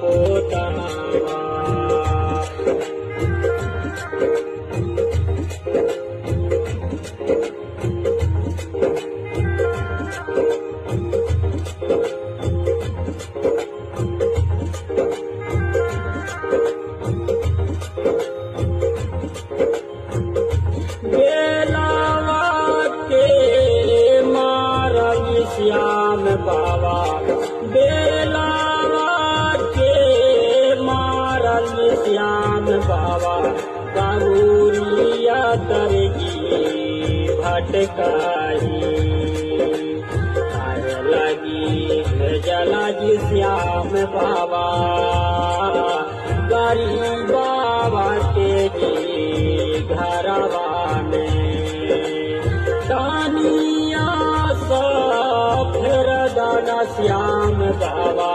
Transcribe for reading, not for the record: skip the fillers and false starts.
પોતાના श्याम बाबा बेलावा के मारल श्याम बाबा काबूरिया तरगी भटकाई आय लगी जला जी श्याम बाबा गरीब बाबा के जी घरवा में तानिया फिर दादा श्याम बाबा